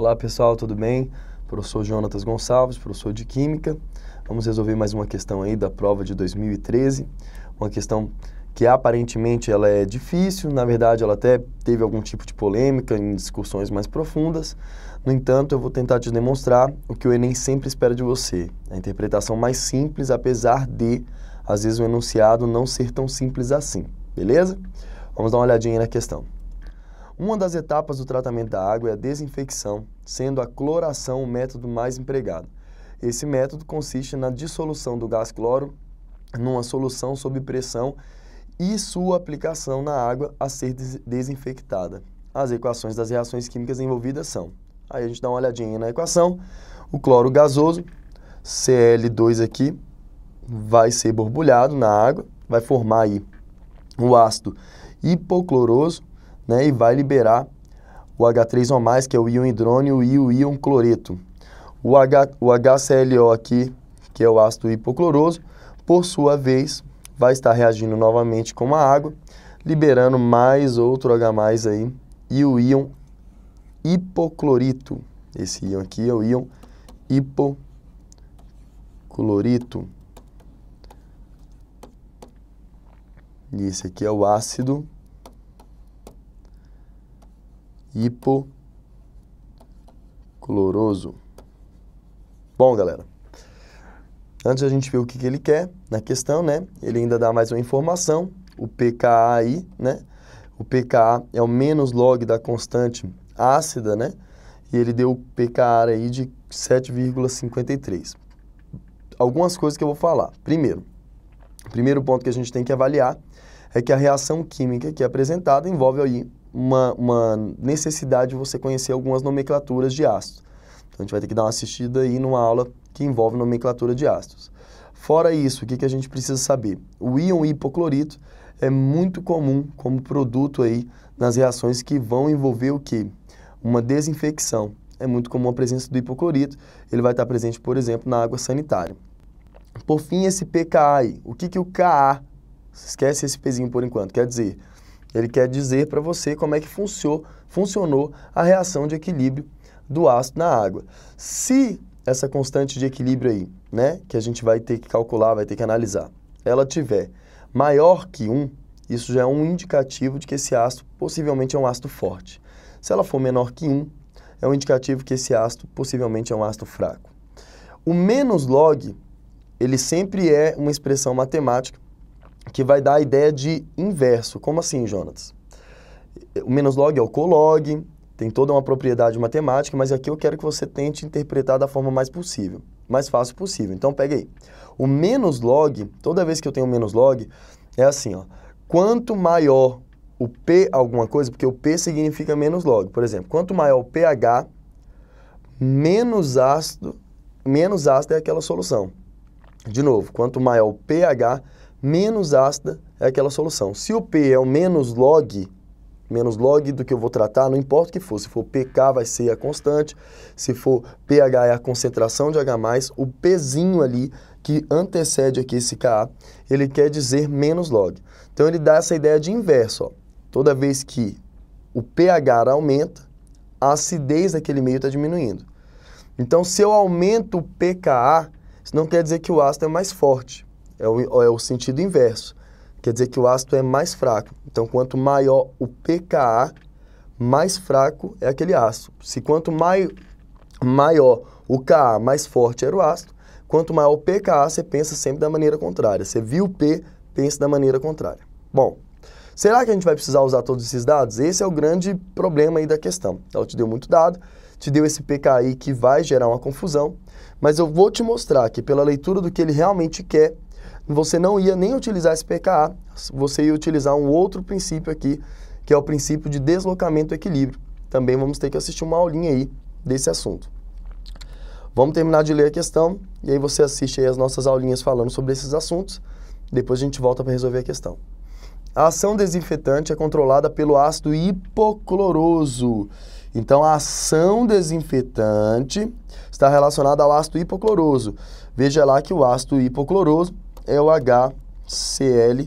Olá pessoal, tudo bem? Professor Jonatas Gonçalves, professor de Química. Vamos resolver mais uma questão aí da prova de 2013. Uma questão que aparentemente ela é difícil, na verdade ela até teve algum tipo de polêmica em discussões mais profundas. No entanto, eu vou tentar te demonstrar o que o Enem sempre espera de você. A interpretação mais simples, apesar de, às vezes, o enunciado não ser tão simples assim. Beleza? Vamos dar uma olhadinha aí na questão. Uma das etapas do tratamento da água é a desinfecção, sendo a cloração o método mais empregado. Esse método consiste na dissolução do gás cloro numa solução sob pressão e sua aplicação na água a ser desinfectada. As equações das reações químicas envolvidas são... Aí a gente dá uma olhadinha na equação. O cloro gasoso, Cl2 aqui, vai ser borbulhado na água, vai formar aí o ácido hipocloroso, né, e vai liberar o H3O+, que é o íon hidrônio, e o íon cloreto. O HClO aqui, que é o ácido hipocloroso, por sua vez, vai estar reagindo novamente com a água, liberando mais outro H+, aí, e o íon hipoclorito. Esse íon aqui é o íon hipoclorito. E esse aqui é o ácido hipocloroso. Bom, galera, antes de a gente ver o que ele quer na questão, né? Ele ainda dá mais uma informação, o pKa aí, né? O pKa é o menos log da constante ácida, né? E ele deu o pKa aí de 7,53. Algumas coisas que eu vou falar. Primeiro, o primeiro ponto que a gente tem que avaliar é que a reação química que é apresentada envolve aí uma necessidade de você conhecer algumas nomenclaturas de ácidos. Então, a gente vai ter que dar uma assistida aí numa aula que envolve nomenclatura de ácidos. Fora isso, o que a gente precisa saber? O íon hipoclorito é muito comum como produto aí nas reações que vão envolver o quê? Uma desinfecção. É muito comum a presença do hipoclorito. Ele vai estar presente, por exemplo, na água sanitária. Por fim, esse pKa aí. O que o Ka, esquece esse pezinho por enquanto, quer dizer? Ele quer dizer para você como é que funcionou a reação de equilíbrio do ácido na água. Se essa constante de equilíbrio aí, né, que a gente vai ter que calcular, vai ter que analisar, ela tiver maior que 1, isso já é um indicativo de que esse ácido possivelmente é um ácido forte. Se ela for menor que 1, é um indicativo que esse ácido possivelmente é um ácido fraco. O menos log, ele sempre é uma expressão matemática que vai dar a ideia de inverso. Como assim, Jonatas? O menos log é o colog, tem toda uma propriedade matemática, mas aqui eu quero que você tente interpretar da forma mais fácil possível. Então, pega aí. O menos log, toda vez que eu tenho menos log, é assim, ó. Quanto maior o P alguma coisa, porque o P significa menos log. Por exemplo, quanto maior o pH, menos ácido é aquela solução. De novo, quanto maior o pH, menos ácida é aquela solução. Se o P é o menos log do que eu vou tratar, não importa o que for. Se for pK, vai ser a constante. Se for pH, é a concentração de H+, o Pzinho ali, que antecede aqui esse Ka, ele quer dizer menos log. Então, ele dá essa ideia de inverso, ó. Toda vez que o pH aumenta, a acidez daquele meio está diminuindo. Então, se eu aumento o pKa, isso não quer dizer que o ácido é mais forte. É o sentido inverso. Quer dizer que o ácido é mais fraco. Então, quanto maior o pKa, mais fraco é aquele ácido. Se quanto maior o Ka, mais forte era o ácido, quanto maior o pKa, você pensa sempre da maneira contrária. Você viu o P, pensa da maneira contrária. Bom, será que a gente vai precisar usar todos esses dados? Esse é o grande problema aí da questão. Então, te deu muito dado, te deu esse pKa aí que vai gerar uma confusão, mas eu vou te mostrar que pela leitura do que ele realmente quer, você não ia nem utilizar esse pKa, você ia utilizar um outro princípio aqui, que é o princípio de deslocamento do equilíbrio. Também vamos ter que assistir uma aulinha aí desse assunto. Vamos terminar de ler a questão, e aí você assiste aí as nossas aulinhas falando sobre esses assuntos, depois a gente volta para resolver a questão. A ação desinfetante é controlada pelo ácido hipocloroso. Então, a ação desinfetante está relacionada ao ácido hipocloroso. Veja lá que o ácido hipocloroso é o HClO.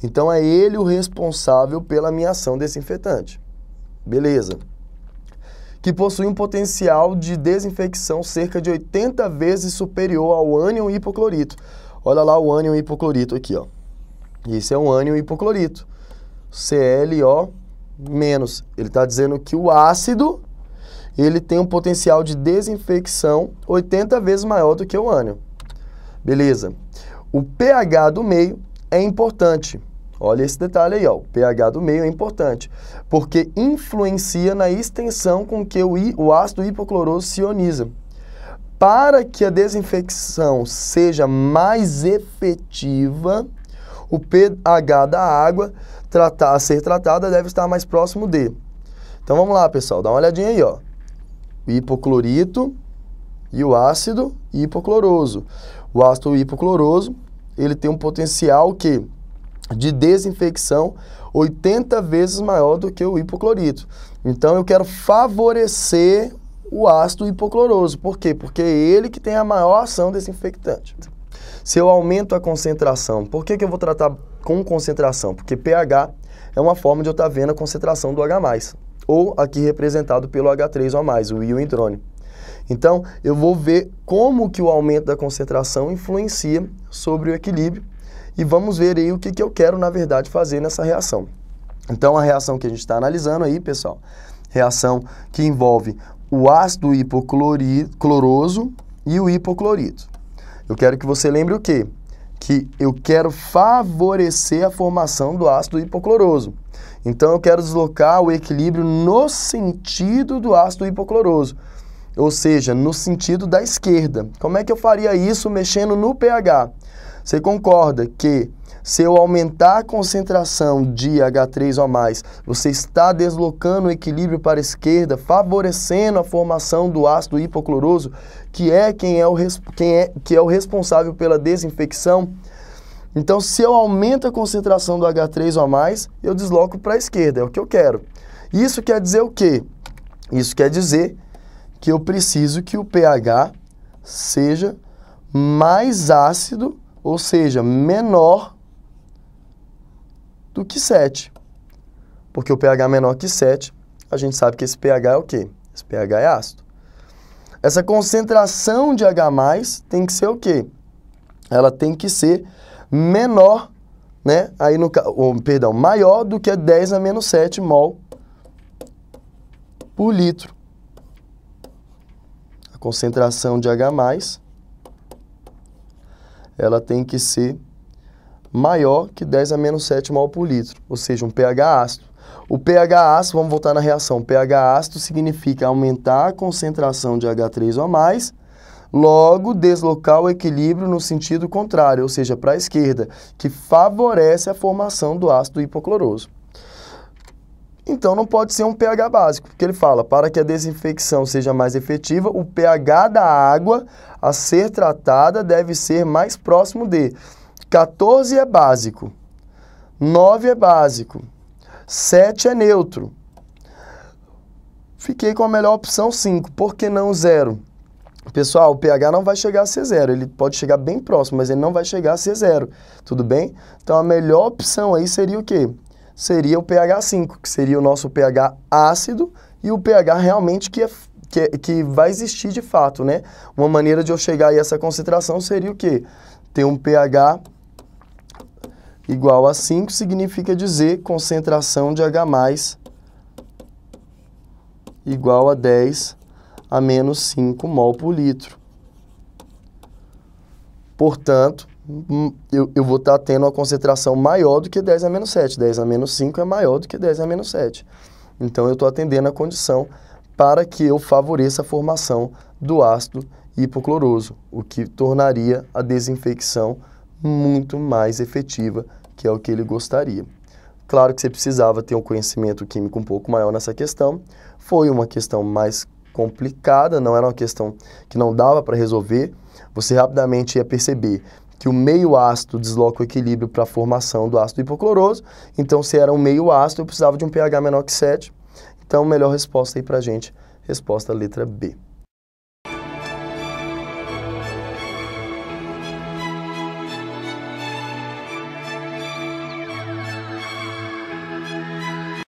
Então, é ele o responsável pela minha ação desinfetante. Beleza. que possui um potencial de desinfecção cerca de 80 vezes superior ao ânion hipoclorito. Olha lá o ânion hipoclorito aqui, ó. Esse é um ânion hipoclorito, ClO-. Ele está dizendo que o ácido, ele tem um potencial de desinfecção 80 vezes maior do que o ânion. Beleza. O pH do meio é importante. Olha esse detalhe aí, ó. O pH do meio é importante, porque influencia na extensão com que o ácido hipocloroso se ioniza. Para que a desinfecção seja mais efetiva, o pH da água a ser tratada deve estar mais próximo de. Então vamos lá, pessoal, dá uma olhadinha aí, ó. O hipoclorito e o ácido hipocloroso. O ácido hipocloroso, ele tem um potencial de desinfecção 80 vezes maior do que o hipoclorito. Então eu quero favorecer o ácido hipocloroso. Por quê? Porque é ele que tem a maior ação desinfectante. Se eu aumento a concentração, por que eu vou tratar com concentração? Porque pH é uma forma de eu estar vendo a concentração do H+, ou aqui representado pelo H3O+, o íon hidrônio. Então, eu vou ver como que o aumento da concentração influencia sobre o equilíbrio e vamos ver aí o que eu quero, na verdade, fazer nessa reação. Então, a reação que a gente está analisando aí, pessoal, reação que envolve o ácido hipocloroso e o hipoclorito. Eu quero que você lembre o quê? Que eu quero favorecer a formação do ácido hipocloroso. Então, eu quero deslocar o equilíbrio no sentido do ácido hipocloroso, ou seja, no sentido da esquerda. Como é que eu faria isso mexendo no pH? Você concorda que se eu aumentar a concentração de H3O+, você está deslocando o equilíbrio para a esquerda, favorecendo a formação do ácido hipocloroso, que é o responsável pela desinfecção? Então, se eu aumento a concentração do H3O+, eu desloco para a esquerda, é o que eu quero. Isso quer dizer o quê? Isso quer dizer que eu preciso que o pH seja mais ácido, ou seja, menor do que 7. Porque o pH menor que 7, a gente sabe que esse pH é o quê? Esse pH é ácido. Essa concentração de H+, tem que ser o quê? Ela tem que ser menor, né? Aí maior do que 10 a menos 7 mol por litro. A concentração de H+, ela tem que ser maior que 10 a menos 7 mol por litro, ou seja, um pH ácido. O pH ácido, vamos voltar na reação, pH ácido significa aumentar a concentração de H3O+, logo deslocar o equilíbrio no sentido contrário, ou seja, para a esquerda, que favorece a formação do ácido hipocloroso. Então não pode ser um pH básico, porque ele fala, para que a desinfecção seja mais efetiva, o pH da água a ser tratada deve ser mais próximo de 14 é básico, 9 é básico, 7 é neutro. Fiquei com a melhor opção 5, por que não 0? Pessoal, o pH não vai chegar a ser 0, ele pode chegar bem próximo, mas ele não vai chegar a ser 0, tudo bem? Então a melhor opção aí seria o quê? Seria o pH 5, que seria o nosso pH ácido e o pH realmente que vai existir de fato, né? Uma maneira de eu chegar a essa concentração seria o quê? Ter um pH igual a 5 significa dizer concentração de H+ igual a 10 a menos 5 mol por litro. Portanto, eu vou estar tendo uma concentração maior do que 10 a menos 7. 10 a menos 5 é maior do que 10 a menos 7. Então, eu estou atendendo a condição para que eu favoreça a formação do ácido hipocloroso, o que tornaria a desinfecção muito mais efetiva, que é o que ele gostaria. Claro que você precisava ter um conhecimento químico um pouco maior nessa questão. Foi uma questão mais complicada, não era uma questão que não dava para resolver. Você rapidamente ia perceber que o meio ácido desloca o equilíbrio para a formação do ácido hipocloroso. Então, se era um meio ácido, eu precisava de um pH menor que 7. Então, melhor resposta aí para a gente, resposta letra B.